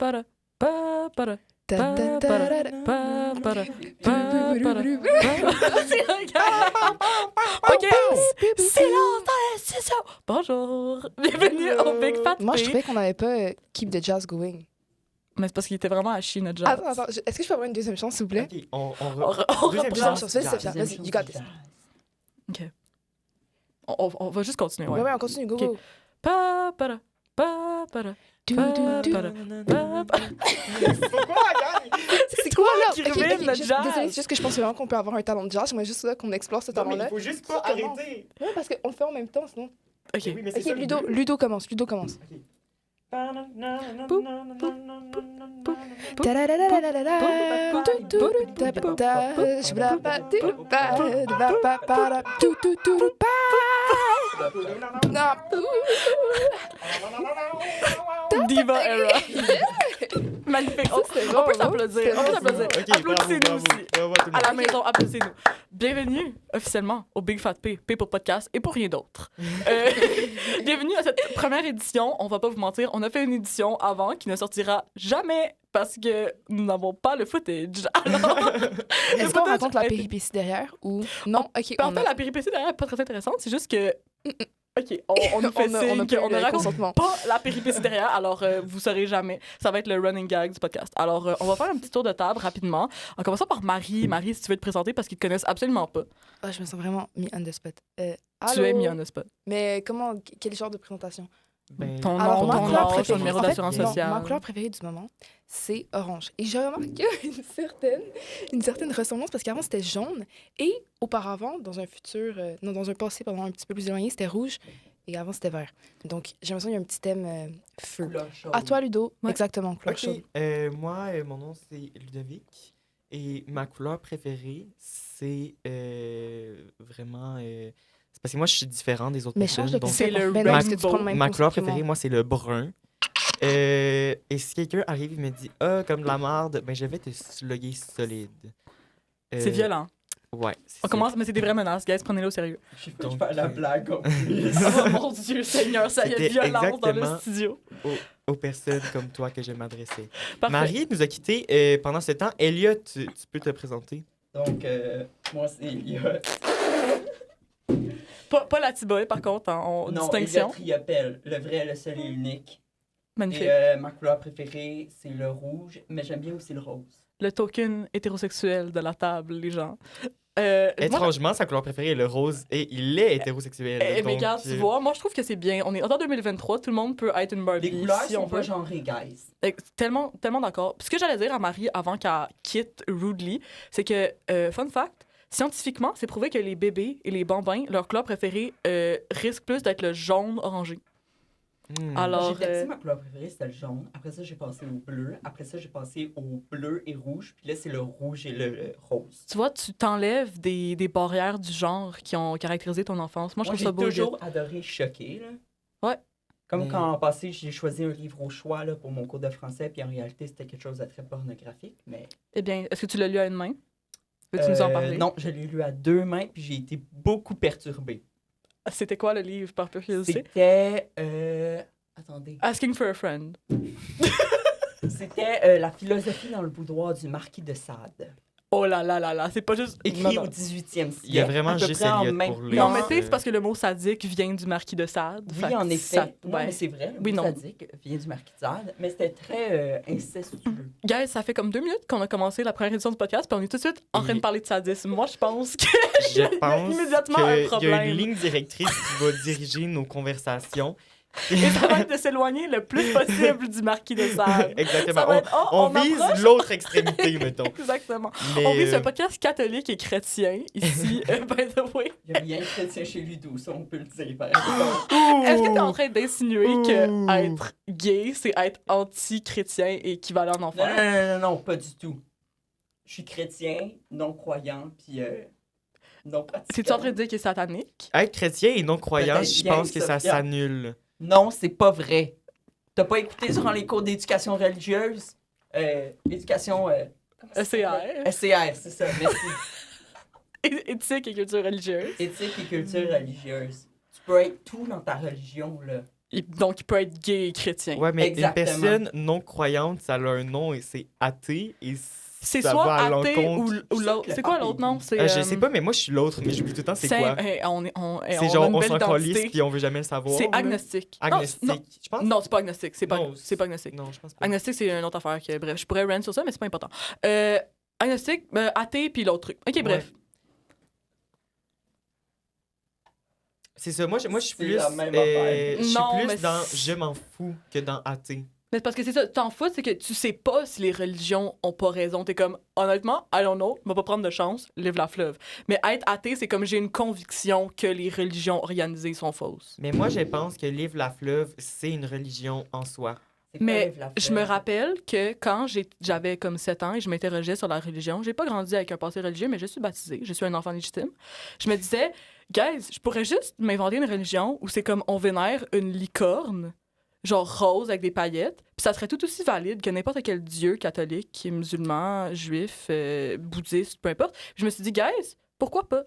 para, pa, para. Ta, ta, ta, ra, ra. Ok, silence dans la studio. Bonjour, bienvenue au Big Fat Moi, je P. trouvais qu'on n'avait pas Keep the Jazz Going. Mais c'est parce qu'il était vraiment à chier, notre jazz. Attends, est-ce que je peux avoir une deuxième chance, s'il vous plaît? Ok, on reprend. Deuxième chance, vas-y, jazz. Sophia, vas-y, you got this. Ok. On va juste continuer, Ouais, ouais. on continue, go, Ok. go. Pa, para, pa, para. Du, Pa, du, du. para, pa, para. C'est quoi, là? qui Ok, rumine le juste- jazz? Désolée, c'est juste que je pense vraiment qu'on peut avoir un talent de jazz. J'aimerais juste là, qu'on explore ce Non, mais talent-là. il faut juste pas Qui commence? arrêter. Ouais, parce qu'on le fait en même temps, sinon. Ok. Oui, mais c'est Ok, ça, le Ludo, but. Ludo commence. Diva era. Magnifique. On bon, peut non? s'applaudir. C'était On peut bon, s'applaudir. Ok, Applaudissez-nous bravo, aussi. bravo tout le À la monde. maison, applaudissez-nous. Bienvenue officiellement au Big Fat P, P pour podcast et pour rien d'autre. Bienvenue à cette première édition. On va pas vous mentir, on a fait une édition avant qui ne sortira jamais parce que nous n'avons pas le footage. Alors, Est-ce qu'on raconte la péripétie derrière ou non? Ok, En fait, la péripétie derrière n'est pas très intéressante. C'est juste que. OK, on nous fait signe qu'on ne raconte consentement. pas la péripétie derrière, alors vous saurez jamais. Ça va être le running gag du podcast. Alors, on va faire un petit tour de table rapidement, en commençant par Marie. Marie, si tu veux te présenter, parce qu'ils te connaissent absolument pas. Ah, je me sens vraiment mis on the spot. Tu es mis on the spot. Mais comment, quel genre de présentation? Ben, Ton Alors, nom, ma ton couleur âge, ton préférée, numéro en fait, d'assurance non, sociale. ma couleur préférée du moment, c'est orange. Et je remarque qu'il y a une certaine ressemblance parce qu'avant, c'était jaune. Et auparavant, dans un futur, non, dans un passé un petit peu plus éloigné, c'était rouge. Et avant, c'était vert. Donc, j'ai l'impression qu'il y a un petit thème feu. À toi, Ludo. Ouais. Exactement, couleur Ok, chaude. moi, mon nom c'est Ludovic et ma couleur préférée c'est vraiment. C'est parce que moi je suis différent des autres Mais personnes. change de donc C'est concept. le Ben non, parce que tu prends le même ma couleur concept que moi. préférée, moi, c'est le brun. Et si quelqu'un arrive et me dit comme de la merde, ben je vais te slugger solide. C'est violent. Ouais. On commence, mais c'est des vraies menaces, guys, prenez-le au sérieux. Je vais Donc, faire la blague en plus. Oh mon Dieu, Seigneur, ça y a C'était violence dans le exactement- studio. aux personnes comme toi que je vais m'adresser. Parfait. Marie nous a quittés pendant ce temps. Elliot, tu peux te présenter? Donc, moi, c'est Elliot. Pas la Tiboy, par contre, en Non, distinction. Elliot Triopel, le vrai, le seul et unique. Magnifique. Et ma couleur préférée, c'est le rouge, mais j'aime bien aussi le rose. Le token hétérosexuel de la table, les gens. Moi, Étrangement, sa couleur préférée est le rose et il est hétérosexuel. mais donc, regarde, tu vois, moi je trouve que c'est bien. On est en 2023, tout le monde peut être une Barbie Les couleurs si on sont veut. pas genrées, guys. Tellement, tellement d'accord. Puis ce que j'allais dire à Marie avant qu'elle quitte rudely, c'est que, fun fact, scientifiquement, c'est prouvé que les bébés et les bambins, leur couleur préférée risque plus d'être le jaune orangé. Alors, J'ai dit ma couleur préférée, c'était le jaune. Après ça, j'ai passé au bleu. Après ça, j'ai passé au bleu et rouge. Puis là, c'est le rouge et le rose. tu vois, tu t'enlèves des barrières du genre qui ont caractérisé ton enfance. Moi, je Moi, trouve j'ai ça beau. toujours adoré choquer, là. Ouais. Comme Mais- quand en passé, j'ai choisi un livre au choix là, pour mon cours de français, puis en réalité, c'était quelque chose de très pornographique. Mais Eh bien, est-ce que tu l'as lu à une main? Veux-tu nous en parler? Non, je l'ai lu à deux mains, puis j'ai été beaucoup perturbée. C'était quoi le livre, par curiosité? C'était... Attendez. Asking for a friend. C'était La philosophie dans le boudoir du marquis de Sade. Oh là là là là, c'est pas juste... Écrit Non, non. au 18e siècle. Il y a vraiment à peu juste près en Elliot même pour lui. Non, temps. mais tu sais, c'est parce que le mot sadique vient du marquis de Sade. Oui, Fait en que effet. ça- Non, ouais. mais c'est vrai, le Oui, mot non. sadique vient du marquis de Sade, mais c'était très incestueux. Guys, ça fait comme 2 minutes qu'on a commencé la première édition du podcast, puis on est tout de suite en train de parler de sadisme. Moi, je pense que... Je pense immédiatement qu'il un y a problème. une ligne directrice qui va diriger nos conversations. Et ça va être de s'éloigner le plus possible du marquis de Sade. Exactement. Ça va être, oh, On on vise approche. l'autre extrémité, mettons. Exactement. Mais, On vise un podcast catholique et chrétien ici, by the way. Il n'y a rien de chrétien chez Ludo, ça on peut le dire, par exemple. Est-ce que tu es en train d'insinuer que être gay, c'est être anti-chrétien et équivalent en Non, enfer? non, non, non, non, pas du tout. Je suis chrétien, non-croyant, puis non-pratiquant. C'est-tu en train de dire qu'il est satanique? Être chrétien et non croyant, Peut-être je bien, pense que ça Sophia. s'annule. Non, c'est pas vrai. T'as pas écouté durant les cours d'éducation religieuse? Éducation... comment ça s'appelle? SCR. SCR, c'est ça, merci. Éthique et culture religieuse. Éthique et culture religieuse. Tu peux être tout dans ta religion, là. Donc, il peut être gay et chrétien. Ouais, mais Exactement. une personne non croyante, ça a un nom et c'est athée. Et C'est ça soit va à athée l'encontre. ou l'autre. C'est quoi l'autre nom? C'est, Je sais pas, mais moi, je suis l'autre, mais j'oublie tout le temps c'est quoi. C'est C'est genre, une on belle s'en calisse identité. puis on veut jamais le savoir. C'est là. agnostique. Agnostique. Non, Je pense. non, c'est pas agnostique. C'est pas, Non, c'est pas agnostique. Non, je pense pas. Agnostique, c'est une autre affaire. Bref, je pourrais rant sur ça, mais c'est pas important. Agnostique, athée, puis l'autre truc. OK, bref. C'est ça. Moi, je suis C'est plus. la même affaire. Je suis Non, plus mais dans je m'en fous que dans athée. Mais c'est parce que c'est ça, t'en fous, c'est que tu sais pas si les religions ont pas raison. T'es comme, honnêtement, I don't know, va pas prendre de chance, livre la fleuve. Mais être athée, c'est comme j'ai une conviction que les religions organisées sont fausses. Mais moi, je pense que Livre la fleuve, c'est une religion en soi. C'est quoi, Mais Live la je fleuve? me rappelle que quand j'avais comme 7 ans et je m'interrogeais sur la religion, j'ai pas grandi avec un passé religieux, mais je suis baptisée, je suis un enfant légitime. Je me disais, guys, je pourrais juste m'inventer une religion où c'est comme on vénère une licorne, genre rose avec des paillettes, puis ça serait tout aussi valide que n'importe quel dieu catholique, musulman, juif, bouddhiste, peu importe. Je me suis dit, guys, pourquoi pas?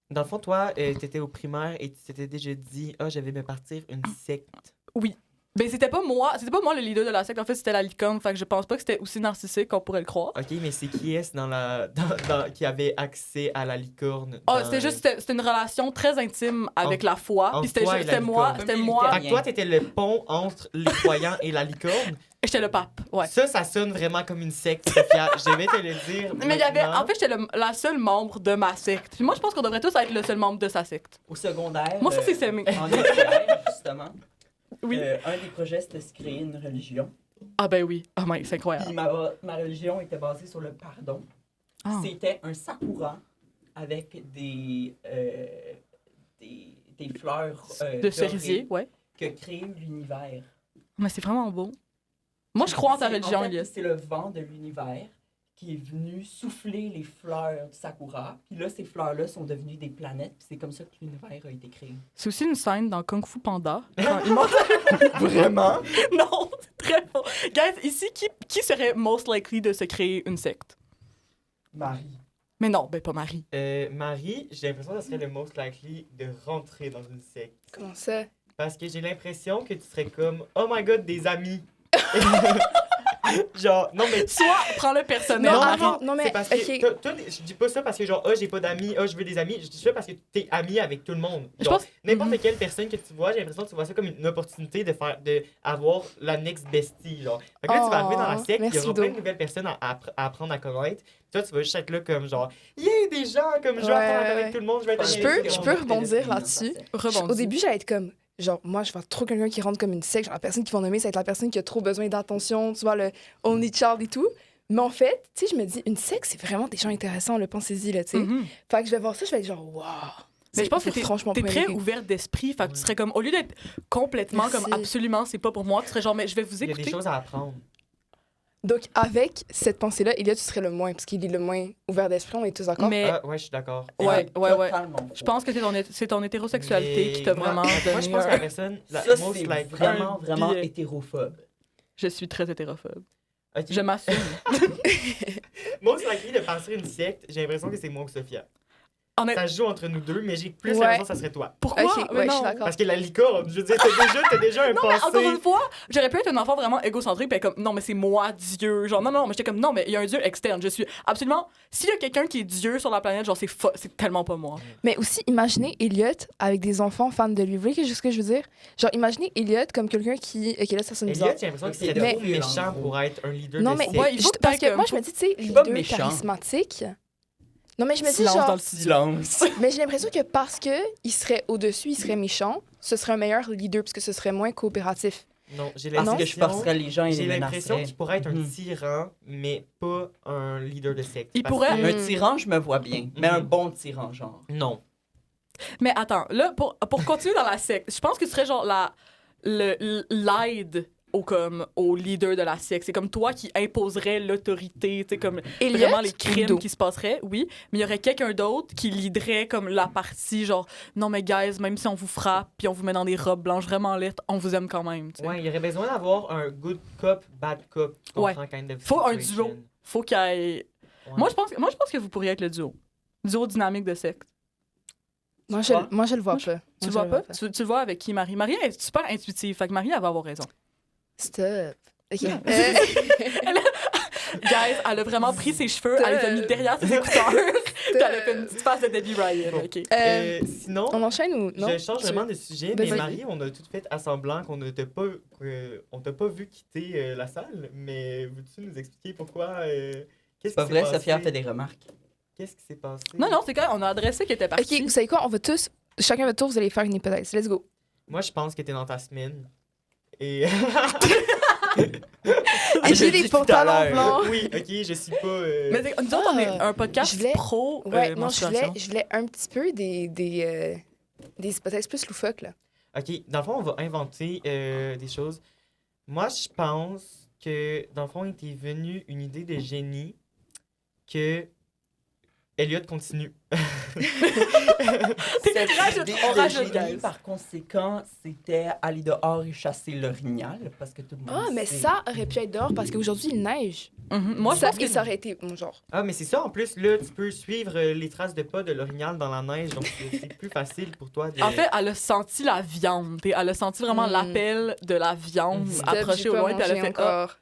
Dans le fond, toi, t'étais au primaire et tu t'étais déjà dit, je vais me partir une secte. Oui. Ben, c'était pas moi le leader de la secte, en fait, c'était la licorne, fait que je pense pas que c'était aussi narcissique qu'on pourrait le croire. OK, mais c'est qui est-ce qui avait accès à la licorne? Ah, c'était une relation très intime avec la foi, entre puis c'était toi et la moi, licorne. c'était Comme moi, Fait que toi, t'étais le pont entre les croyants et la licorne. j'étais le pape, ouais. Ça sonne vraiment comme une secte, Sophia. Je vais te le dire. Mais il y avait, maintenant. en fait, j'étais la seule membre de ma secte. Puis moi, je pense qu'on devrait tous être le seul membre de sa secte. Au secondaire. Moi, ça, c'est s'aimer. En hiver, justement. Oui. Un des projets, c'était de se créer une religion. Ah ben oui. Ah mais c'est Puis incroyable. ma religion était basée sur le pardon. Ah. C'était un sakura avec des fleurs De dorées cerisier, ouais. que crée l'univers. Mais c'est vraiment beau. Moi, je crois en ta religion, En fait, Elias. c'est le vent de l'univers qui est venu souffler les fleurs du sakura. Puis là, ces fleurs-là sont devenues des planètes. Puis c'est comme ça que l'univers a été créé. C'est aussi une scène dans Kung Fu Panda. Quand il monte- Vraiment? Non, c'est très bon. Guys, ici, qui serait most likely de se créer une secte? Marie. Mais non, ben pas Marie. Marie, j'ai l'impression que ça serait le most likely de rentrer dans une secte. Comment ça? Parce que j'ai l'impression que tu serais comme, oh my god, des amis. Genre, non, mais Soit, prends-le personnel, Non, Marie. attends, non, mais, c'est parce que ok. je dis pas ça parce que genre j'ai pas d'amis, je veux des amis, je dis ça parce que t'es ami avec tout le monde. Je Genre, pense- n'importe Mhm. quelle personne que tu vois, j'ai l'impression que tu vois ça comme une opportunité de avoir la next bestie, genre. Fait que là, tu vas arriver dans la Oh, secte, il y merci, aura plein de Do. nouvelles personnes à apprendre à connaître. Toi, tu vas juste être là comme genre, des gens, comme je vais Ouais, apprendre à ouais. connaître tout le monde, je vais être Je ami peux- avec tout je le peux monde. rebondir là-dessus. Rebondis. Au début, j'allais être comme, genre, moi, je vois trop quelqu'un qui rentre comme une secte. Genre, la personne qui va nommer, ça va être la personne qui a trop besoin d'attention, tu vois, le only child et tout. Mais en fait, tu sais, je me dis, une secte, c'est vraiment des gens intéressants, le pensez-y, là, tu sais. Mhm. Fait que je vais voir ça, je vais être genre, waouh. Mais je pense que franchement t'es pas très aimé. ouverte d'esprit. Fait que tu serais comme, au lieu d'être complètement Merci. comme absolument, c'est pas pour moi, tu serais genre, mais je vais vous Il y a des écouter. choses à apprendre. Donc, avec cette pensée-là, Elliot, tu serais le moins, parce qu'il est le moins ouvert d'esprit, on est tous d'accord? Mais Ouais, je suis d'accord. ouais. Totalement faux. Je pense que c'est ton hétérosexualité Mais qui t'a moi- vraiment Moi, donné je pense que la un- personne, la Ça, most c'est likely. vraiment billet. hétérophobe. Je suis très hétérophobe. Ok. Je m'assume. Most likely de partir une secte, j'ai l'impression que c'est moi ou Sophia. Honnête- Ça se joue entre nous deux, mais j'ai plus Ouais. l'impression que ça serait toi. Pourquoi? Ok, Mais ouais, je non. suis d'accord. Parce que la licorne, je veux dire, t'as déjà un Non, mais passé. encore une fois, j'aurais pu être un enfant vraiment égocentrique, puis être comme, non, mais c'est moi, Dieu. Genre, non, mais j'étais comme, non, mais il y a un Dieu externe. Je suis absolument. S'il y a quelqu'un qui est Dieu sur la planète, genre, c'est tellement pas moi. Mais aussi, imaginez Elliot avec des enfants fans de lui. Vous voyez ce que je veux dire? Genre, imaginez Elliot comme quelqu'un qui... Ok, là, ça sonne bizarre. Elliot, j'ai l'impression qu'il Mais- serait trop méchant pour être un leader Non, de mais secte. Ouais, il faut que parce t'ailles que moi, comme- je me dis, tu sais, suis pas leader méchant. charismatique. Non, mais je me dis, Silence dans genre... le studio. Silence. Mais j'ai l'impression que parce que il serait au-dessus, il serait méchant, ce serait un meilleur leader, parce que ce serait moins coopératif. Non, j'ai Parce que je l'impression... forcerais les gens et J'ai les l'impression menacerais. qu'il pourrait être un Mhm. tyran, mais pas un leader de secte. Il Parce pourrait- que- Un tyran, je me vois bien. Mais un bon tyran, genre. Non. Mais attends, là, pour continuer dans la secte, je pense que ce serait genre l'aide au leader de la secte. C'est comme toi qui imposerais l'autorité, tu sais, comme Elliot vraiment les ou crimes Do? qui se passeraient, oui. Mais il y aurait quelqu'un d'autre qui leaderait comme la partie, genre, non, mais guys, même si on vous frappe puis on vous met dans des robes blanches vraiment lettres, on vous aime quand même, tu sais. Ouais, il y aurait besoin d'avoir un good cop, bad cop. Tu Ouais. comprends, kind of Faut un situation. duo. Faut qu'il y ait... Ouais. Moi, je pense que vous pourriez être le duo. Duo dynamique de secte. Moi, je le vois Moi, pas. Tu le Moi, vois je pas? Tu le vois avec qui, Marie? Marie est super intuitive, fait que Marie, elle va avoir raison. Stop. OK. Guys, elle a vraiment pris ses cheveux, elle les a mis derrière ses écouteurs, puis elle a fait une petite face de Debbie Ryan, Bon. OK? Sinon, On enchaîne ou non? je change vraiment de sujet, mais Vas-y. Marie, on a tout fait à semblant qu'on ne t'a pas, on t'a pas vu quitter la salle, mais veux-tu nous expliquer pourquoi? Qu'est-ce C'est pas qui vrai, s'est Sophia passé? fait des remarques. Qu'est-ce qui s'est passé? Non, non, c'est quand on a adressé qu'elle était partie. OK, vous savez quoi? On va tous... Chacun votre tour, vous allez faire une hypothèse. Let's go. Moi, je pense que t'es dans ta semaine. Et... Et j'ai des dit tout à pantalons l'heure. blancs. oui, ok, je suis pas... Mais nous autres, on est un je podcast voulais- pro Ouais, non, je menstruation. voulais un petit peu des hypothèses plus loufoques, là. Ok, dans le fond, on va inventer des choses. Moi, je pense que, dans le fond, il était venu une idée de génie que Elliot continue. Cette rajoute- idée on de rajoute, génie, guys. par conséquent, c'était aller dehors et chasser l'orignal, parce que tout le monde Ah, mais sait. ça aurait pu être dehors parce qu'aujourd'hui, il neige. Moi, je ça, pense que et ça aurait été mon genre. Ah, mais c'est ça, en plus, là, tu peux suivre les traces de pas de l'orignal dans la neige, donc c'est plus facile pour toi de... En fait, elle a senti la viande. Elle a senti vraiment Mm. l'appel de la viande Stop, approcher J'ai au pas loin. Puis elle a mangé fait ah. encore.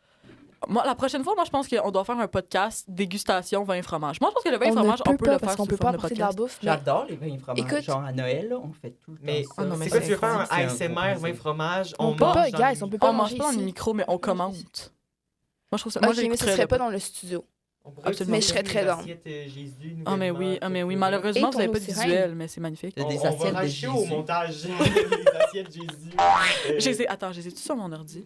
Moi, la prochaine fois, moi, je pense qu'on doit faire un podcast dégustation vin et fromage. Moi, je pense que le vin et On fromage, ne on peut peut pas le parce faire qu'on sous peut pas forme de apporter de la podcast. bouffe. Mais... J'adore les vins et fromages. Écoute- Genre à Noël, là, on fait tout le Mais temps Ah non, mais c'est c'est quoi, tu veux faire un C'est un gros ASMR, vin plaisir. fromage, On on peut mange pas, dans guys, les- on peut pas On mange manger pas dans les ici. micros, mais on commente. Moi, je trouve ça. Moi, OK, mais ce j'écouterais serait le pas dans le studio. On pourrait Absolument. Mais je serais très down. Ah, mais oui, malheureusement, Et vous n'avez ton pas de sirène. visuel, mais c'est magnifique. Il y a des on va assiettes de racheter au Jésus. montage les assiettes Jésus. Attends, je les ai-tu sur mon ordi?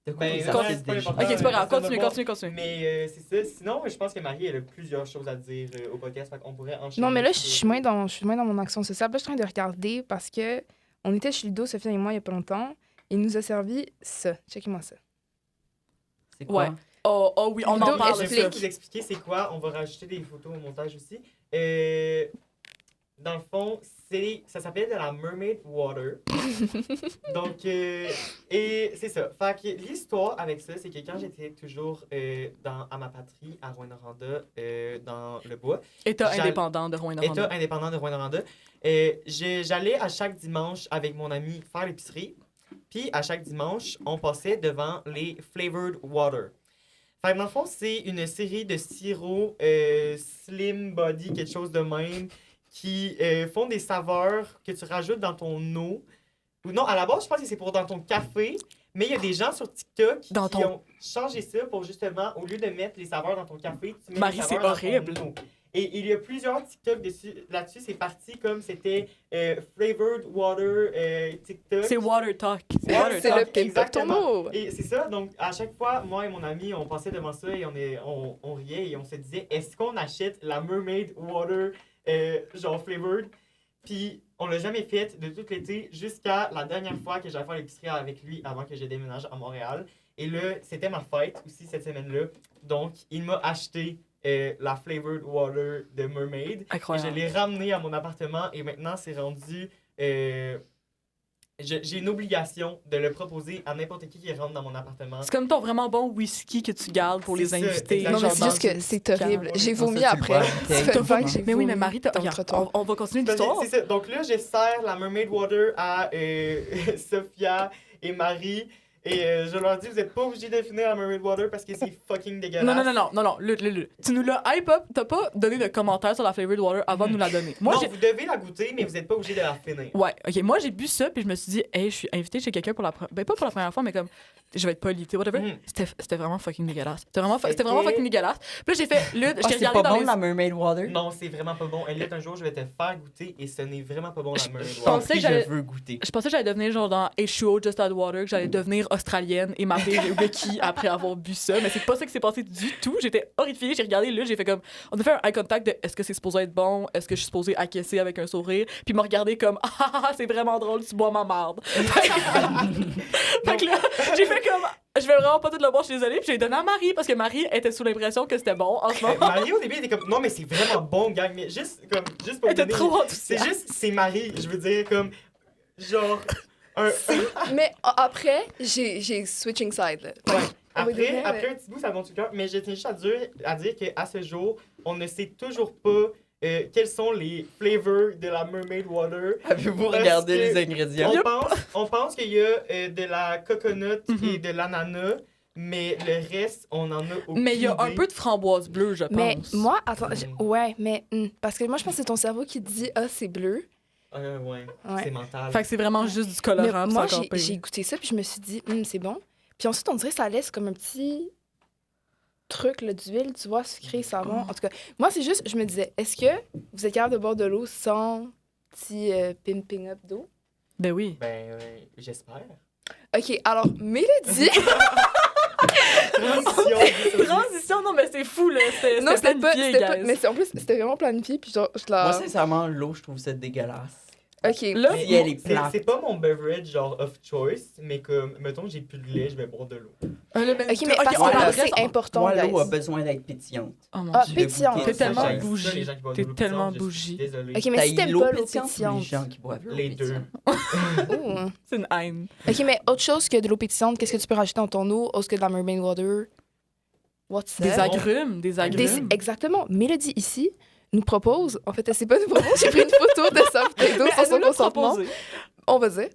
De quoi Ben, les non, assiettes c'est pas de Jésus? important. Ok, c'est pas grave. personne ne Continue, voit. continue. Mais c'est ça. Sinon, je pense que Marie, elle a plusieurs choses à dire au podcast. On pourrait enchaîner. Non, mais là, je sur- suis moins dans mon action sociale. Là, je suis en train de regarder parce que on était chez Ludo, Sophia et moi, il y a pas longtemps. Il nous a servi ça. Checkez-moi ça. C'est quoi? Ouais. Oh oui, on Ludo, en parle Je de vais ça. vous expliquer c'est quoi. On va rajouter des photos au montage aussi. Dans le fond, ça s'appelle de la Mermaid Water. Donc, et c'est ça. Fait que l'histoire avec ça, c'est que quand j'étais toujours à ma patrie, à Rouyn-Noranda, dans le bois, État J'all- indépendant de Rouyn-Noranda. État indépendant de Rouyn-Noranda, j'allais à chaque dimanche avec mon ami faire l'épicerie. Puis à chaque dimanche, on passait devant les Flavored Water. Fait que dans le fond, c'est une série de sirops slim body, quelque chose de même, qui font des saveurs que tu rajoutes dans ton eau. Ou non, à la base, je pense que c'est pour dans ton café, mais il y a des gens sur TikTok qui ont changé ça pour justement, au lieu de mettre les saveurs dans ton café, tu mets Marie, les c'est saveurs dans horrible. ton eau. Et il y a plusieurs TikTok là-dessus, c'est parti comme c'était Flavored Water TikTok. C'est Water Talk. C'est Ouais, Water c'est Talk. le pimp ton exactement. mot. Et c'est ça, donc à chaque fois, moi et mon ami, on passait devant ça et on riait et on se disait, est-ce qu'on achète la Mermaid Water genre flavored? Puis on l'a jamais fait de tout l'été jusqu'à la dernière fois que j'allais faire l'épicerie avec lui avant que je déménage à Montréal. Et là, c'était ma fête aussi cette semaine-là. Donc, il m'a acheté la flavored water de Mermaid. Et je Incroyable. l'ai ramené à mon appartement et maintenant, c'est rendu... j'ai une obligation de le proposer à n'importe qui rentre dans mon appartement. C'est comme ton vraiment bon whisky que tu gardes pour les C'est ça, invités. exactement. Non, mais genre c'est juste dans que une c'est petite horrible. cave. J'ai Non, vomi ça, tu après. le vois, Ça fait t'as une fois que j'ai Mais oui, mais vomi Marie, dans le regarde, trottoir. on va continuer C'est l'histoire. ça. Donc là, je sers la Mermaid Water à Sophia et Marie. Et je leur dis, vous n'êtes pas obligés de finir la Mermaid Water parce que c'est fucking dégueulasse. Non, Lutte. Tu nous l'as hype up, t'as pas donné de commentaire sur la flavored water avant de nous la donner. Moi, Non, j'ai. vous devez la goûter, mais vous n'êtes pas obligés de la finir. Ouais, ok. Moi, j'ai bu ça, puis je me suis dit, hey, je suis invitée chez quelqu'un pour la première. Ben, pas pour la première fois, mais comme, je vais être polie, tu sais, whatever. Mm. C'était vraiment fucking dégueulasse. C'était vraiment C'était- fucking dégueulasse. Puis là, j'ai fait, Lutte, je Ah, t'ai c'est regardé pas dans bon les. la Mermaid Water? Non, c'est vraiment pas bon. Elliot, un jour, je vais te faire goûter et ce n'est vraiment pas bon la Mermaid Je Water. pensais que je j'allais- veux goûter. Je pensais que j'allais devenir genre dans H2O, Just Add Water, que j'allais devenir australienne et m'appeler Ricky après avoir bu ça. Mais c'est pas ça qui s'est passé du tout. J'étais horrifiée. J'ai regardé là, j'ai fait comme. On a fait un eye contact de est-ce que c'est supposé être bon? Est-ce que je suis supposée acquiescer avec un sourire? Puis il m'a regardé comme ah, c'est vraiment drôle, tu bois ma marde. Fait que là, j'ai fait comme. Je vais vraiment pas tout le boire, je suis désolée. Puis j'ai donné à Marie parce que Marie était sous l'impression que c'était bon en ce moment. Marie, au début, elle était comme, non, mais c'est vraiment bon, gang. Mais juste pour Elle vous était donner- trop C'est enthousiaste. juste, c'est Marie. Je veux dire, comme, genre, Mais après, j'ai switching side. Là. Ouais. On va Après, devenir, après un petit bout, ça monte sur le cœur. Mais je tiens juste à dire qu'à ce jour, on ne sait toujours pas quels sont les flavors de la Mermaid Water. Avez-vous Parce regardé que les ingrédients? On pense qu'il y a de la coconut et de l'ananas, mais le reste, on en a aucune Mais il y a un idée. peu de framboise bleue, je pense. Mais moi, attends, Mm. ouais, mais parce que moi, je pense que c'est ton cerveau qui dit « Ah, c'est bleu Ouais, ». Ouais. c'est mental. Fait que c'est vraiment juste du Mais colorant, puis moi, c'est encore pire. j'ai goûté ça, puis je me suis dit « C'est bon ». Puis ensuite, on dirait que ça laisse comme un petit truc, là, d'huile, tu vois, sucré, savon. En tout cas, moi, c'est juste, je me disais, est-ce que vous êtes capable de boire de l'eau sans petit pimping-up d'eau? Ben oui. Ben, j'espère. OK, alors, Mélodie... Transition, non, mais c'est fou, là. non, c'était pas... planifié, C'était pas guys. mais en plus, c'était vraiment planifié, puis genre, je Moi, la... sincèrement, l'eau, je trouve ça dégueulasse. OK, Là, Si elle est plate. C'est pas mon beverage genre of choice, mais comme, mettons, j'ai plus de lait, je vais boire de l'eau. OK, mais parce on que va l'eau, rester- c'est important, Moi, guys. l'eau a besoin d'être pétillante. Oh mon Ah, Dieu. pétillante. T'es tellement J'aime ça, bougie. les gens qui boivent T'es de l'eau tellement pétillante, je suis bougie. Désolé. OK, mais T'as si t'aimes l'eau pas l'eau pétillante ou pétillante... les gens qui boivent l'eau Les deux. pétillante? Ouh. C'est une haine. OK, mais autre chose que de l'eau pétillante, qu'est-ce que tu peux rajouter dans ton eau autre que de la mermaid water? What's Des that? agrumes, des agrumes. Exactement. Mélodie, ici, nous propose... En fait, elle sait pas nous propose. J'ai pris une photo de sa bouteille d'eau Mais sans elle son nous l'a consentement. proposé. On va dire.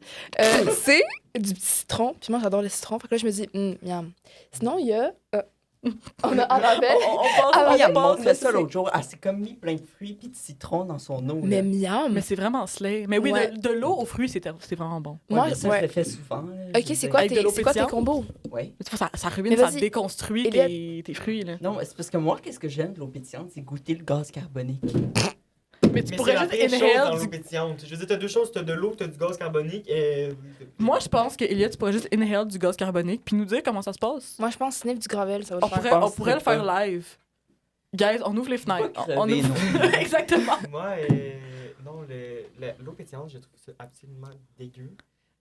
C'est du petit citron. Puis moi, j'adore le citron. Fait que là, je me dis, miam. Sinon, il y a... on a Annabelle. On Ah, pense, Elle on m'a pense. montré ça l'autre jour. Elle s'est comme mis plein de fruits puis de citron dans son eau. Mais là. miam. Mais c'est vraiment slay. Mais oui, Ouais. de l'eau aux fruits, c'est vraiment bon. Ouais, Moi, mais ça, ouais. je le fais souvent. là, OK, je veux c'est dire. quoi, Avec de l'eau tes pétillante? combos? Ouais. Mais tu vois, ça ruine, Mais ça vas-y. déconstruit Eliott. tes fruits, là. Non, mais c'est parce que moi, qu'est-ce que j'aime de l'eau pétillante, c'est goûter le gaz carbonique. Mais tu Mais pourrais c'est la juste pire chose dans inhale l'eau du... pétillante. Je veux dire, t'as deux choses, t'as de l'eau, t'as du gaz carbonique et... Moi, je pense que Eliott, tu pourrais juste inhale du gaz carbonique puis nous dire comment ça se passe. Moi, je pense sniff du gravel, ça va le On faire. pourrait, pense on pourrait le faire pas. live. Guys, on ouvre les fenêtres. Pas On crever, ouvre... Exactement. Moi, non, l'eau pétillante, je trouve ça absolument dégueu.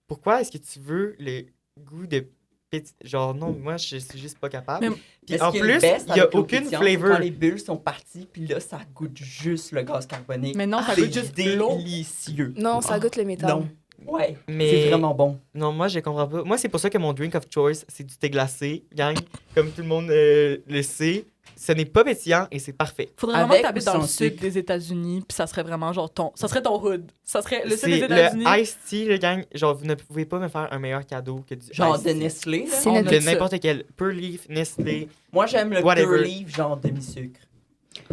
Pourquoi est-ce que tu veux le goût de genre, non, moi, je suis juste pas capable. Mais- Puis Ce en qui est plus, le best il y a avec l'eau aucune pétillante, flavor. Quand les bulles sont parties, puis là, ça goûte juste le gaz carbonique. Mais non, ça C'est goûte juste l'eau. délicieux. Non, ça goûte le métal. Non. Ouais, Mais- c'est vraiment bon. Non, moi, je comprends pas. Moi, c'est pour ça que mon drink of choice, c'est du thé glacé. Gang, comme tout le monde le sait, ce n'est pas pétillant et c'est parfait. Faudrait vraiment Avec que t'habites ou dans le sans sud sucre? des États-Unis, puis ça serait vraiment genre ton... Ça serait ton hood. Ça serait le sud C'est des États-Unis. le iced tea, le gang. Genre, vous ne pouvez pas me faire un meilleur cadeau que du Genre iced de tea. Nestlé, là. C'est On notre- a De ça. n'importe quel. Pearl Leaf, Nestlé. Moi, j'aime le Whatever. Pure Leaf, genre demi-sucre.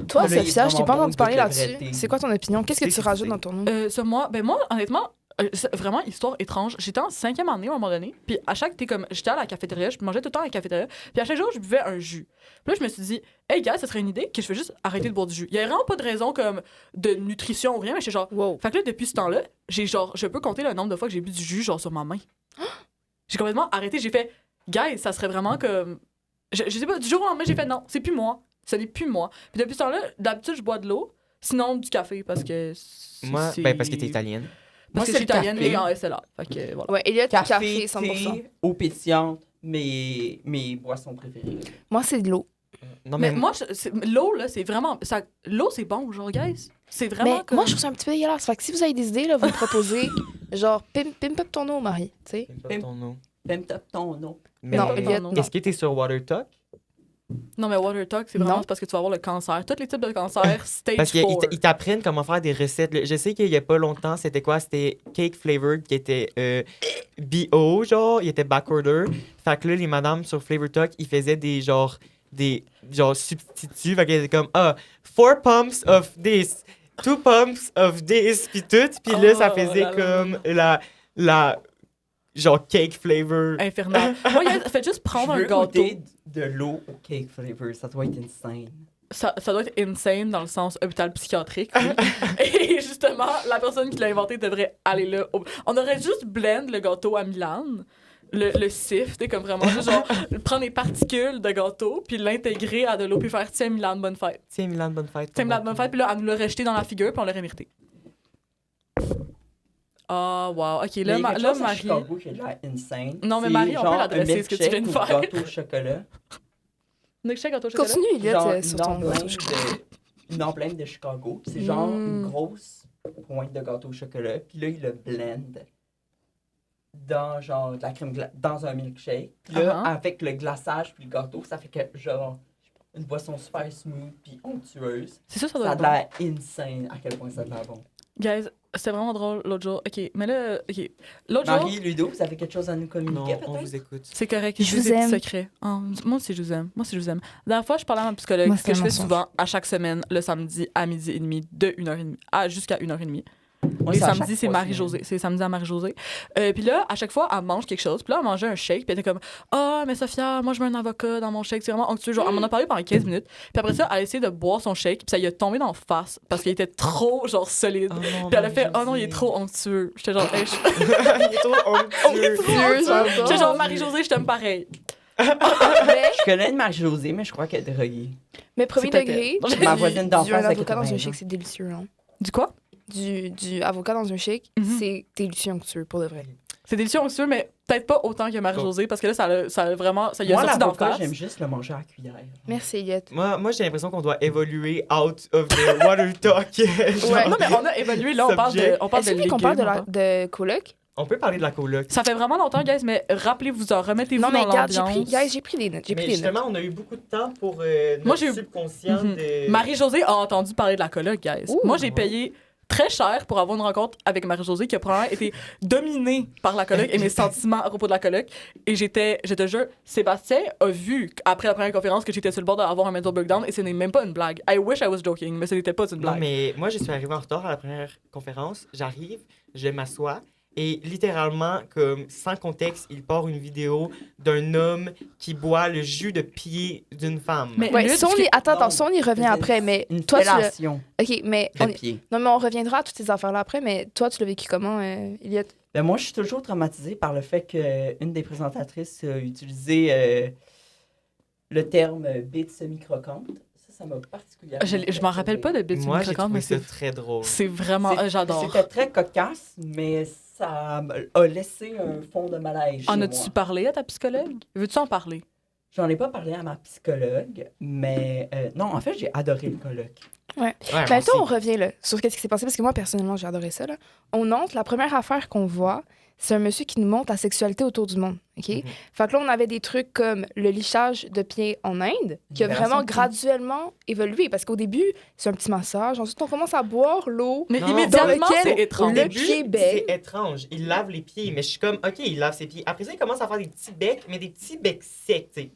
Toi, Là, il est Sophia, je t'ai pas vraiment entendu bon, parler il goûte le vrai là-dessus. thé. C'est quoi ton opinion? Qu'est-ce que tu C'est rajoutes c'est- dans ton eau? Sur moi, ben moi, honnêtement, c'est vraiment histoire étrange. J'étais en 5e année à un moment donné, puis à chaque, j'étais à la cafétéria, je mangeais tout le temps à la cafétéria, puis à chaque jour, je buvais un jus. Puis là, je me suis dit, hey, gars, ça serait une idée que je fais juste arrêter de boire du jus. Il y a vraiment pas de raison comme de nutrition ou rien, mais j'étais genre, Wow. fait que là, depuis ce temps-là, je peux compter le nombre de fois que j'ai bu du jus, genre sur ma main. J'ai complètement arrêté, j'ai fait, guys, ça serait vraiment comme. Je sais pas, du jour au lendemain, j'ai fait non, c'est plus moi. Ce n'est plus moi. Puis depuis ce temps-là, d'habitude, je bois de l'eau, sinon du café, parce que. Moi, ben, parce que t'es italienne. Parce Moi, que je c'est suis le italienne café. et en SLA. Fait que voilà. Ouais, Elliot, Café, café 100%. thé, eau pétillante, mes boissons préférées. Moi, c'est de l'eau. Non, Mais moi, l'eau, là, c'est vraiment. L'eau, c'est bon, genre, guys. C'est vraiment. Mais comme... moi, je trouve ça un petit peu dégueulasse. Fait que si vous avez des idées, là, vous me proposez, genre, pimp up ton eau, Marie. Tu sais? J'aime pas ton nom. Même top ton nom. Mais Non, pas Elliot, ton nom. non. Est-ce que t'es sur Water Talk? Non, mais Water Talk, c'est vraiment Non. parce que tu vas avoir le cancer. Tous les types de cancer, stage Parce 4. qu'ils t'apprennent comment faire des recettes. Je sais qu'il y a pas longtemps, c'était quoi? C'était cake flavored qui était BO, genre, il était backorder. Fait que là, les madames sur Flavor Talk, ils faisaient des substituts. Fait qu'elles étaient comme, 4 pumps of this, 2 pumps of this, puis tout. Puis là, ça Oh faisait là là. comme la genre cake flavor. Infernal. Moi, guys, faites juste prendre Je un veux gâteau. goûter de l'eau au cake flavor. Ça doit être insane. Ça doit être insane dans le sens hôpital psychiatrique. Oui. Et justement, la personne qui l'a inventé devrait aller là. On aurait juste blend le gâteau à Milan, le sift, tu sais, comme vraiment, juste genre prendre les particules de gâteau, puis l'intégrer à de l'eau, puis faire tiens, Milan, bonne fête. Tiens, Milan, bonne fête. Tiens, Milan, bonne fête, puis là, elle nous l'a rejeté dans la figure, puis on l'aurait mérité. Ah, wow. OK, Mais là, il y a quelque là chose à Marie. Chicago qui a l'air insane. Non, mais C'est Marie, on peut genre l'adresser, un ce que tu viens de milkshake faire. ou gâteau au chocolat. Milkshake, gâteau au chocolat. Continue, Elliot, Genre sur ton une emblème de Chicago. C'est genre une Mm. grosse pointe de gâteau au chocolat. Puis là, il le blend dans genre de la crème dans un milkshake. Puis là, Uh-huh. avec le glaçage puis le gâteau, ça fait que genre une boisson super smooth puis onctueuse. C'est ça, ça Ça doit a être de bon. l'air insane à quel point ça a de l'air bon. Guys, c'était vraiment drôle l'autre jour. OK, mais là, OK. L'autre jour, Marie, Ludo, vous avez quelque chose à nous communiquer, Non, peut-être? on vous écoute. c'est correct. Je vous vous ai des aime. secrets. Oh, moi aussi, je vous aime. Moi aussi, je vous aime. La dernière fois, je parlais à ma psychologue, Moi, ce c'est que je un fais mensonge. souvent à chaque semaine, le samedi à 12h30, de 1h30 jusqu'à 1h30. Moi, Les c'est à samedis, chaque c'est fois, Marie-Josée. C'est samedi à Marie-Josée. Puis là, à chaque fois, elle mange quelque chose. Puis là, elle mangeait un shake. Puis elle était comme Ah, mais Sophia, moi, je mets un avocat dans mon shake. C'est vraiment onctueux. Genre, elle m'en a parlé pendant 15 minutes. Puis après ça, elle a essayé de boire son shake. Puis ça lui a tombé dans la face parce qu'il était trop, genre, solide. Oh non, Puis elle a fait Oh non, il est Marie-Josée. trop onctueux. J'étais genre Hey, Il est trop onctueux. J'adore. J'étais genre Marie-Josée, je t'aime pareil. mais, Je connais une Marie-Josée, mais je crois qu'elle est droguée. mais premier C'est degré, peut-être- du, Ma voisine d'en du face un a avocat dans 80 un ans. shake, c'est délicieux. Hein. Du quoi Du avocat dans un shake, Mhm. c'est délicieux onctueux, pour de vrai. C'est délicieux onctueux, mais peut-être pas autant que Marie-Josée parce que là, ça a vraiment. Ça y a Moi, sorti d'en l'avocat, face. j'aime juste le manger à la cuillère. Merci, Elliot. Moi j'ai l'impression qu'on doit évoluer out of the water talk. Genre, Ouais. Non, mais on a évalué, là, on parle de. Subject. On parle Est-ce de que vous voulez qu'on parle de, légumes, de coloc? On peut parler de la coloc. Ça fait vraiment longtemps, guys, mais rappelez-vous-en, remettez-vous Non, mais dans regarde, l'ambiance. j'ai pris des notes. J'ai Mais pris des notes. justement, on a eu beaucoup de temps pour Moi, notre j'ai eu- subconscient Mhm. de... Marie-Josée a entendu parler de la coloc, guys. Ouh. Moi, j'ai payé très cher pour avoir une rencontre avec Marie-Josée qui a probablement été dominée par la coloc et mes sentiments à propos de la coloc. Et je te jure, Sébastien a vu, après la première conférence, que j'étais sur le bord d'avoir un mental breakdown et ce n'est même pas une blague. I wish I was joking, mais ce n'était pas une Non, blague. mais moi, je suis arrivée en retard à la première conférence. J'arrive, je m'assois et littéralement, comme sans contexte, il part une vidéo d'un homme qui boit le jus de pied d'une femme. Mais- Ouais, Lutte, ça, on ce qui- y... Attends, Non, ça, on y revient c'est après, mais Une toi, tu l'as... fellation OK, mais... de On... y- pied. Non, mais on reviendra à toutes ces affaires-là après, mais toi, tu l'as vécu comment, Elliot? Ben, moi, je suis toujours traumatisée par le fait qu'une des présentatrices a utilisé le terme bite semi-croquante. Ça m'a particulièrement... Je m'en rappelle pas de Bits moi, j'ai Croquante, trouvé mais ça c'est très drôle. c'est vraiment... C'est- j'adore. C'était très cocasse, mais ça a laissé un fond de malaise En chez as-tu moi. parlé à ta psychologue? Veux-tu en parler? J'en ai pas parlé à ma psychologue, mais non, en fait, j'ai adoré le colloque. Ouais, Mais moi toi, on aussi. revient là, sur ce qui s'est passé, parce que moi, personnellement, j'ai adoré ça. Là. On entre, la première affaire qu'on voit, c'est un monsieur qui nous montre la sexualité autour du monde. OK? Mhm. Fait que là, on avait des trucs comme le lichage de pieds en Inde, qui a Libération vraiment de pieds. graduellement évolué. Parce qu'au début, c'est un petit massage. Ensuite, on commence à boire l'eau. Mais Non, immédiatement, dans lequel c'est Au étrange. le début, pied baigne. c'est étrange. Il lave les pieds, mais je suis comme, OK, il lave ses pieds. Après ça, il commence à faire des petits becs, mais des petits becs secs, tu sais.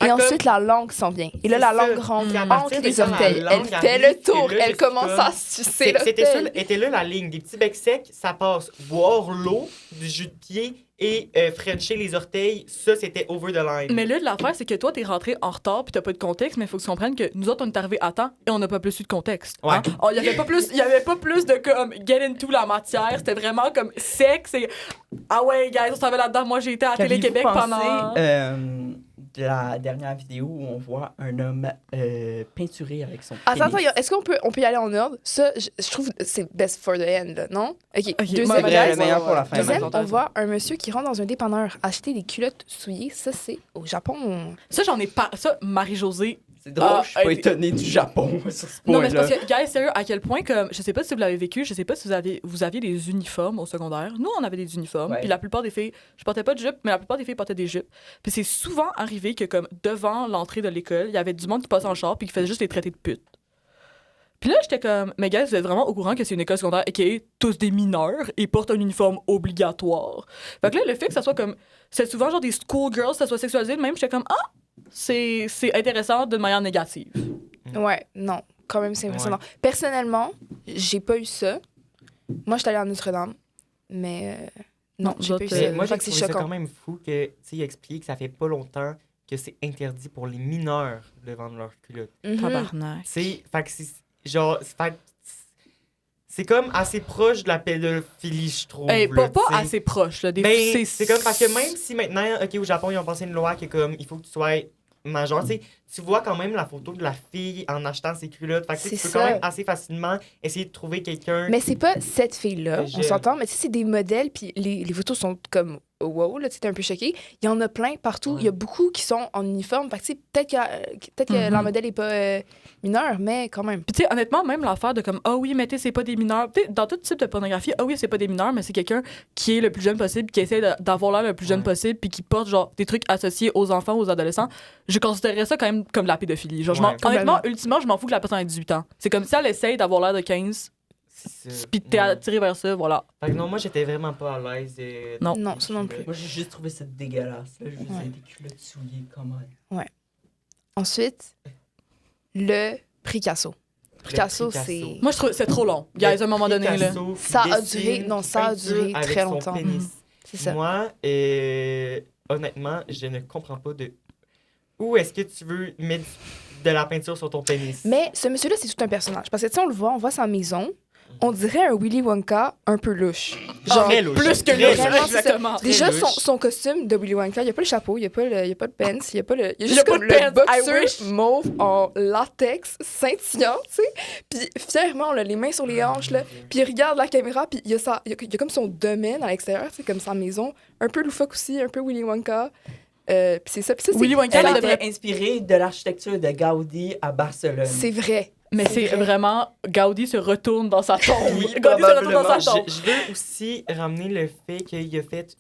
Et Fait comme- ensuite, la langue s'en vient. Et là, C'est la ça. langue rentre Puis à entre partir de les quand la orteils. Elle langue fait arrive, le tour. que là, je Elle suis commence comme- à sucer C'était ça, l'orteil. était là la ligne. Des petits becs secs, ça passe. Boire l'eau, du jus de pied et frencher les orteils, ça, c'était over the line. Mais là, l'affaire, c'est que toi, t'es rentré en retard puis t'as pas de contexte, mais il faut que tu comprennes que nous autres, on est arrivés à temps et on n'a pas plus eu de contexte. Ouais. Hein? Oh, il y avait pas plus de comme get into la matière. C'était vraiment comme sexe et ah ouais, guys, on s'en va là-dedans. Moi, j'ai été à Télé-Québec pendant. De la dernière vidéo où on voit un homme peinturé avec son Attends, pénis. est-ce qu'on peut y aller en ordre? Ça, je trouve que c'est best for the end, là, non? OK, Ok, deuxième, moi, C'est vrai, le guys. meilleur pour la fin. Deuxième, Demain, on voit un monsieur qui rentre dans un dépanneur acheter des culottes souillées. Ça, c'est au Japon. Ça, j'en ai pas. Ça, Marie-Josée. C'est drôle, Ah, je suis pas hey, étonnée du Japon sur ce Non, mais c'est point-là. parce que, guys, sérieux, à quel point, comme, je sais pas si vous l'avez vécu, je sais pas si vous aviez des uniformes au secondaire. Nous, on avait des uniformes. Ouais. Puis la plupart des filles, je portais pas de jupe, mais la plupart des filles portaient des jupes. Puis c'est souvent arrivé que, comme, devant l'entrée de l'école, il y avait du monde qui passait en char puis qui faisait juste les traiter de putes. Puis là, j'étais comme, mais gars, vous êtes vraiment au courant que c'est une école secondaire et qu'ils sont tous des mineurs et portent un uniforme obligatoire. Fait que là, le fait que ça soit comme, c'est souvent genre des schoolgirls, ça soit sexualisé, même, j'étais comme, ah, c'est intéressant d'une manière négative. Ouais, non, quand même, c'est impressionnant. Personnellement, j'ai pas eu ça. Moi, je suis allée à Notre-Dame, mais non, Non, j'ai pas eu d'autres, ça. Mais moi, Fait j'ai que c'est trouvé ça choquant. quand même fou que, tu sais, il a expliqué que ça fait pas longtemps que c'est interdit pour les mineurs de vendre leurs culottes. Mhm. Tabarnak. C'est, fait que c'est, genre, c'est comme assez proche de la pédophilie, je trouve. Hey, là, pas tu sais. assez proche, là. Des Mais c'est comme parce que même si maintenant, OK, au Japon, ils ont passé une loi qui est comme il faut que tu sois majeur, tu sais, tu vois quand même la photo de la fille en achetant ses culottes. Fait que tu sais, C'est tu peux quand ça. même assez facilement essayer de trouver quelqu'un. Mais c'est pas cette fille-là, Je- on s'entend, mais tu sais, c'est des modèles, puis les photos sont comme wow, là, tu étais un peu choqué. Il y en a plein partout. Il y a beaucoup qui sont en uniforme. Fait que, tu sais, peut-être que leur modèle n'est pas mineur, mais quand même. Puis, tu sais, honnêtement, même l'affaire de comme, ah oui, mais tu sais, c'est pas des mineurs. Tu sais, dans tout type de pornographie, ah oui, c'est pas des mineurs, mais c'est quelqu'un qui est le plus jeune possible, qui essaie d'avoir l'air le plus jeune possible, puis qui porte, genre, des trucs associés aux enfants, aux adolescents. Je considérerais ça quand même comme de la pédophilie. Genre, honnêtement, ultimement, je m'en fous que la personne ait 18 ans. C'est comme si elle essaye d'avoir l'air de 15, puis t'es attiré vers ça, voilà. Fait que non, moi, j'étais vraiment pas à l'aise. Non, ça non plus. Moi, j'ai juste trouvé ça dégueulasse. Là. Je vous ai des culottes souillées quand même. Ensuite, le Picasso. Picasso, c'est... Moi, je trouve que c'est trop long. Guys, à un moment donné, là. Ça a duré très longtemps. C'est ça. Moi, honnêtement, je ne comprends pas de où est-ce que tu veux mettre de la peinture sur ton pénis. Mais ce monsieur-là, c'est tout un personnage. Parce que, tu sais, on voit sa maison, on dirait un Willy Wonka un peu louche. Genre, louche. Plus que Très louche, louche. exactement. Déjà, louche. son costume de Willy Wonka, il n'y a pas le chapeau, il n'y a pas le pants, il n'y a pas le... Il y a Il y a juste pas comme de pants, le boxer I wish. mauve en latex scintillant, tu sais. Puis fièrement, on a les mains sur les hanches, là. Puis il regarde la caméra, puis il y a comme son domaine à l'extérieur, c'est comme sa maison. Un peu loufoque aussi, un peu Willy Wonka. Puis c'est ça. Puis ça, c'est... Willy Wonka, Elle elle était devrait... inspirée de l'architecture de Gaudi à Barcelone. C'est vrai. Mais c'est vrai. vraiment... Gaudi se retourne dans sa tombe. Oui, Gaudi se retourne dans sa tombe. Je veux aussi ramener le fait qu'il a fait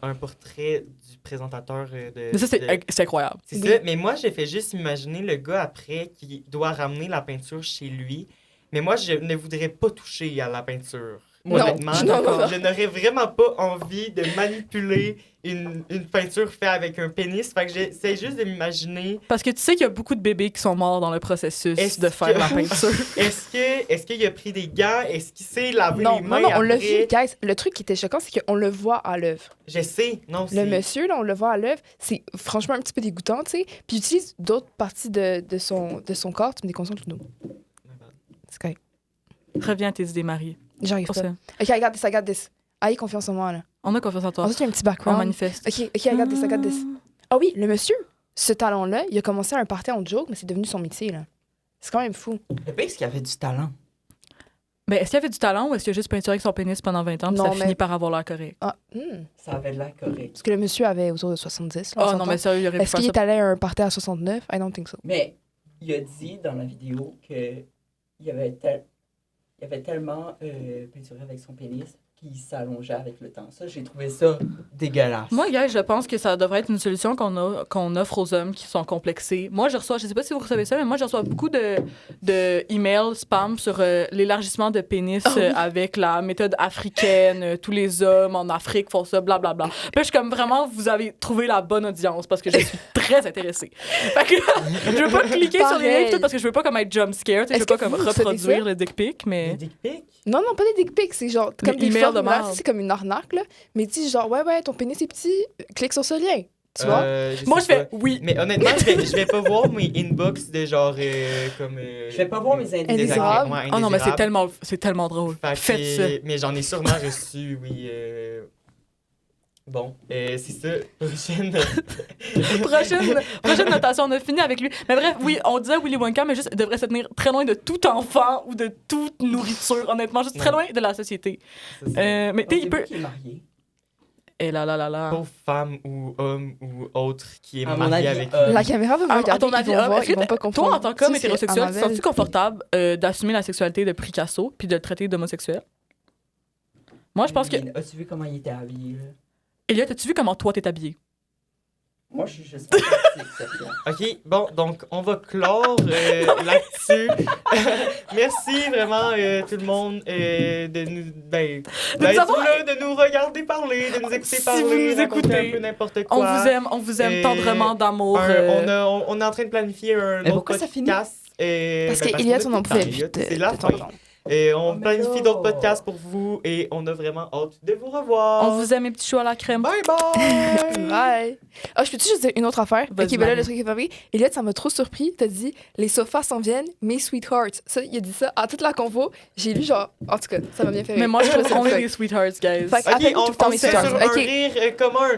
un portrait du présentateur de... Mais ça, c'est incroyable. C'est Oui. ça, mais moi, j'ai fait juste imaginer le gars après qui doit ramener la peinture chez lui. Mais moi, je ne voudrais pas toucher à la peinture. Non, Honnêtement, non. je n'aurais vraiment pas envie de manipuler une peinture faite avec un pénis. Fait que j'essaie juste de m'imaginer. Parce que tu sais qu'il y a beaucoup de bébés qui sont morts dans le processus Est-ce de faire que- la peinture. Est-ce qu'il a pris des gants? Est-ce qu'il s'est lavé Non, les mains on l'a après? vu, guys. Le truc qui était choquant, c'est qu'on le voit à l'œuvre. Je sais, non, Le c'est... monsieur, là, on le voit à l'œuvre, c'est franchement un petit peu dégoûtant, tu sais. Puis il utilise d'autres parties de son corps. Tu me déconcentres, Ludo. C'est correct. Reviens à tes idées, Marie. J'arrive Pour pas. ça. OK, regarde this, I got this. Aïe, confiance en moi, là. On a confiance en toi. Ensuite, il y a un petit On background. manifeste. OK, regarde this, I got this. Ah oui, le monsieur, ce talent-là, il a commencé à un party en joke, mais c'est devenu son métier, là. C'est quand même fou. Le pire, c'est qu'il avait du talent. Mais est-ce qu'il avait du talent ou est-ce qu'il a juste peinturé avec son pénis pendant 20 ans puis Non, ça mais- finit par avoir l'air correct? Ah, Ça avait de l'air correct. Parce que le monsieur avait autour de 70, là, on Oh non, s'entend. mais sérieux, il aurait pu Est-ce faire qu'il ça. est allé à un party à 69? I don't think so. Mais il a dit dans la vidéo qu'il avait, il avait tellement peinturé avec son pénis qu'il s'allongeait avec le temps. Ça, j'ai trouvé ça dégueulasse. Moi, gars, je pense que ça devrait être une solution qu'on offre aux hommes qui sont complexés. Moi, je sais pas si vous recevez ça, mais moi, je reçois beaucoup de emails spam sur l'élargissement de pénis avec la méthode africaine. Tous les hommes en Afrique font ça, blablabla. Puis là, je suis comme vraiment, vous avez trouvé la bonne audience parce que je suis très intéressée. Fait que je veux pas cliquer sur les liens Pareil. tout parce que je veux pas comme être jump scare. Je Est-ce veux pas que comme vous recevez reproduire ça? le dick pic, Des mais. dick pics? Non, pas des dick pics, c'est genre comme des emails de formulaires, merde. c'est comme une arnaque, là. Mais dis genre, ouais, ton pénis est petit, clique sur ce lien. Tu vois? Moi, je sais fais pas. oui. Mais honnêtement, je vais pas voir mes inbox de genre comme... Je vais pas voir mes Indésirables. Ouais, Oh non, mais indésirables. c'est tellement drôle. Fait que- Faites ça. Mais j'en ai sûrement reçu, oui. Bon, c'est ça. Prochaine notation, on a fini avec lui. Mais bref, oui, on disait Willy Wonka, mais juste, il devrait se tenir très loin de tout enfant ou de toute nourriture, honnêtement, juste très Ouais. loin de la société. Ça, c'est- Mais tu sais, il peut... qui est marié. Et là. Pauvre femme ou homme ou autre qui est À mon marié avis, avec La caméra va me À regarder, ton avis, ils vont voir, est-ce que ils vont pas comprendre. toi, en tant qu'homme Tu sais, c'est hétérosexuel, Annabelle. sens-tu confortable d'assumer la sexualité de Picasso puis de le traiter d'homosexuel? Moi, je pense que... As-tu vu comment il était habillé, là? Elliot, as-tu vu comment toi, t'es habillé? Moi, je suis juste fantastique, Sophia. OK, bon, donc on va clore là-dessus. Merci vraiment tout le monde de nous d'être avoir- là, de nous regarder parler, de nous écouter Si parler, vous nous raconter écoutez, un peu n'importe On quoi. vous aime Et tendrement d'amour. On est en train de planifier un Mais autre pourquoi ça finit? podcast. Parce Ben, qu'Eliott, qu'on on a en tout pouvait le temps, plus Eliott, de c'est la fin. ton Et on Oh, mais planifie non. d'autres podcasts pour vous et on a vraiment hâte de vous revoir. On vous aime, mes petits choux à la crème. Bye bye! Bye! Ah, je peux-tu juste dire une autre affaire? Vas-y, Ok, ben là, Marie. le truc est pas vrai. Elliot, ça m'a trop surpris. T'as dit, les sofas s'en viennent, mes sweethearts. Ça, il a dit ça à toute la convo. J'ai lu genre, en tout cas, ça m'a bien fait rire. Mais moi, je trouve trouvais ça qu'on est fuck. des sweethearts, guys. Fait que Ok, appelle-nous tout le temps on mes se fait sur sweethearts. un Ok. rire commun.